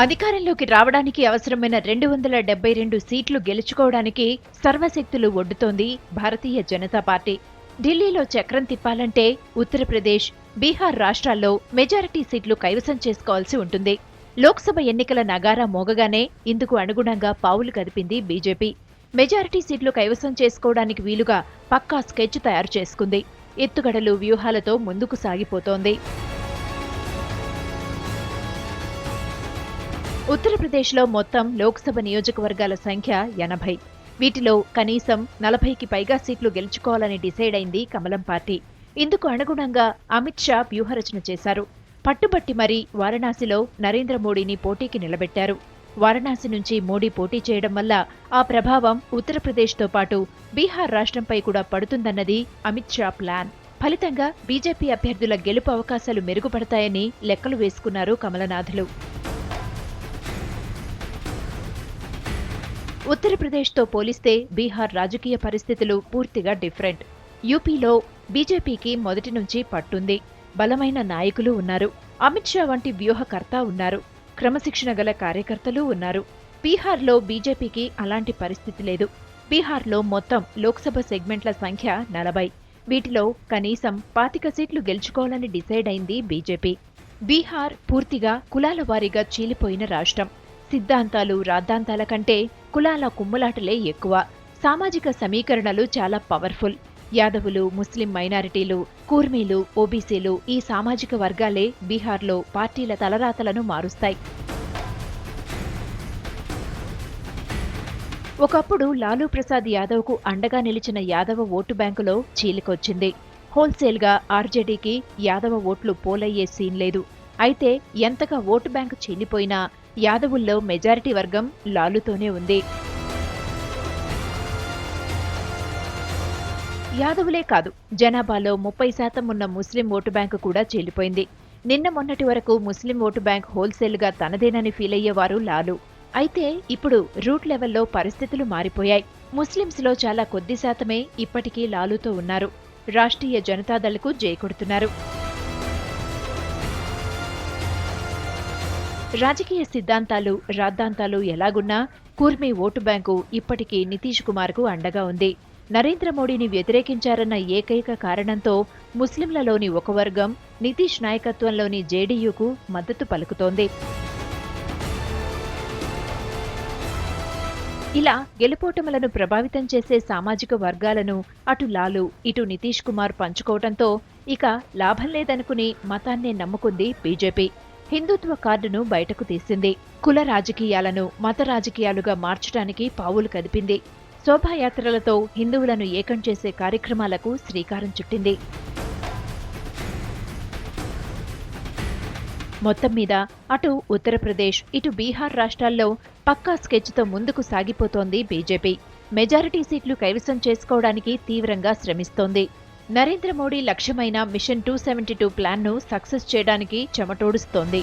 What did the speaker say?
అధికారంలోకి రావడానికి అవసరమైన 272 సీట్లు గెలుచుకోవడానికి సర్వశక్తులు ఒడ్డుతోంది భారతీయ జనతా పార్టీ. ఢిల్లీలో చక్రం తిప్పాలంటే ఉత్తరప్రదేశ్, బీహార్ రాష్ట్రాల్లో మెజారిటీ సీట్లు కైవసం చేసుకోవాల్సి ఉంటుంది. లోక్సభ ఎన్నికల నగారా మోగగానే ఇందుకు అనుగుణంగా పావులు కదిపింది బీజేపీ. మెజారిటీ సీట్లు కైవసం చేసుకోవడానికి వీలుగా పక్కా స్కెచ్ తయారు చేసుకుంది. ఎత్తుగడలు, వ్యూహాలతో ముందుకు సాగిపోతోంది. ఉత్తరప్రదేశ్లో మొత్తం లోక్సభ నియోజకవర్గాల సంఖ్య 80. వీటిలో కనీసం 40కి పైగా సీట్లు గెలుచుకోవాలని డిసైడ్ అయింది కమలం పార్టీ. ఇందుకు అనుగుణంగా అమిత్ షా వ్యూహరచన చేశారు. పట్టుబట్టి మరీ వారణాసిలో నరేంద్ర మోడీని పోటీకి నిలబెట్టారు. వారణాసి నుంచి మోడీ పోటీ చేయడం వల్ల ఆ ప్రభావం ఉత్తరప్రదేశ్తో పాటు బీహార్ రాష్ట్రంపై కూడా పడుతుందన్నది అమిత్ షా ప్లాన్. ఫలితంగా బీజేపీ అభ్యర్థుల గెలుపు అవకాశాలు మెరుగుపడతాయని లెక్కలు వేసుకున్నారు కమలనాథులు. ఉత్తరప్రదేశ్తో పోలిస్తే బీహార్ రాజకీయ పరిస్థితులు పూర్తిగా డిఫరెంట్. యూపీలో బీజేపీకి మొదటి నుంచి పట్టుంది. బలమైన నాయకులు ఉన్నారు. అమిత్ షా వంటి వ్యూహకర్త ఉన్నారు. క్రమశిక్షణ గల కార్యకర్తలు ఉన్నారు. బీహార్లో బీజేపీకి అలాంటి పరిస్థితి లేదు. బీహార్లో మొత్తం లోక్సభ సెగ్మెంట్ల సంఖ్య 40. వీటిలో కనీసం 25 సీట్లు గెలుచుకోవాలని డిసైడ్ అయింది బీజేపీ. బీహార్ పూర్తిగా కులాల వారీగా చీలిపోయిన రాష్ట్రం. సిద్ధాంతాలు, రాద్ధాంతాల కంటే కులాల కుమ్ములాటలే ఎక్కువ. సామాజిక సమీకరణలు చాలా పవర్ఫుల్. యాదవులు, ముస్లిం మైనారిటీలు, కూర్మీలు, ఓబీసీలు ఈ సామాజిక వర్గాలే బీహార్లో పార్టీల తలరాతలను మారుస్తాయి. ఒకప్పుడు లాలూ ప్రసాద్ యాదవ్కు అండగా నిలిచిన యాదవ ఓటు బ్యాంకులో చీలికొచ్చింది. హోల్సేల్గా ఆర్జేడీకి యాదవ ఓట్లు పోలయ్యే సీన్ లేదు. అయితే ఎంతగా ఓటు బ్యాంకు చీలిపోయినా యాదవుల్లో మెజారిటీ వర్గం లాలూతోనే ఉంది. యాదవులే కాదు, జనాభాలో 30% ఉన్న ముస్లిం ఓటు బ్యాంకు కూడా చీలిపోయింది. నిన్న మొన్నటి వరకు ముస్లిం ఓటు బ్యాంక్ హోల్సేల్గా తనదేనని ఫీలయ్యేవారు లాలూ. అయితే ఇప్పుడు రూట్ లెవెల్లో పరిస్థితులు మారిపోయాయి. ముస్లింస్లో చాలా కొద్ది శాతమే ఇప్పటికీ లాలూతో ఉన్నారు. రాష్ట్రీయ జనతాదళ్కు జై కొడుతున్నారు. రాజకీయ సిద్ధాంతాలు, రాద్ధాంతాలు ఎలాగున్నా కూర్మీ ఓటు బ్యాంకు ఇప్పటికీ నితీష్ కుమార్కు అండగా ఉంది. నరేంద్ర మోడీని వ్యతిరేకించారన్న ఏకైక కారణంతో ముస్లింలలోని ఒక వర్గం నితీష్ నాయకత్వంలోని జేడీయూకు మద్దతు పలుకుతోంది. ఇలా గెలుపోటములను ప్రభావితం చేసే సామాజిక వర్గాలను అటు లాలూ, ఇటు నితీష్ కుమార్ పంచుకోవడంతో ఇక లాభం లేదనుకుని మతాన్నే నమ్ముకుంది బీజేపీ. హిందుత్వ కార్డును బయటకు తీసింది. కుల రాజకీయాలను మత రాజకీయాలుగా మార్చడానికి పావులు కదిపింది. శోభాయాత్రలతో హిందువులను ఏకం చేసే కార్యక్రమాలకు శ్రీకారం చుట్టింది. మొత్తం మీద అటు ఉత్తరప్రదేశ్, ఇటు బీహార్ రాష్ట్రాల్లో పక్కా స్కెచ్తో ముందుకు సాగిపోతోంది బీజేపీ. మెజారిటీ సీట్లు కైవసం చేసుకోవడానికి తీవ్రంగా శ్రమిస్తోంది. నరేంద్ర మోడీ లక్ష్యమైన మిషన్ 272 ప్లాన్ను సక్సెస్ చేయడానికి చెమటోడుస్తోంది.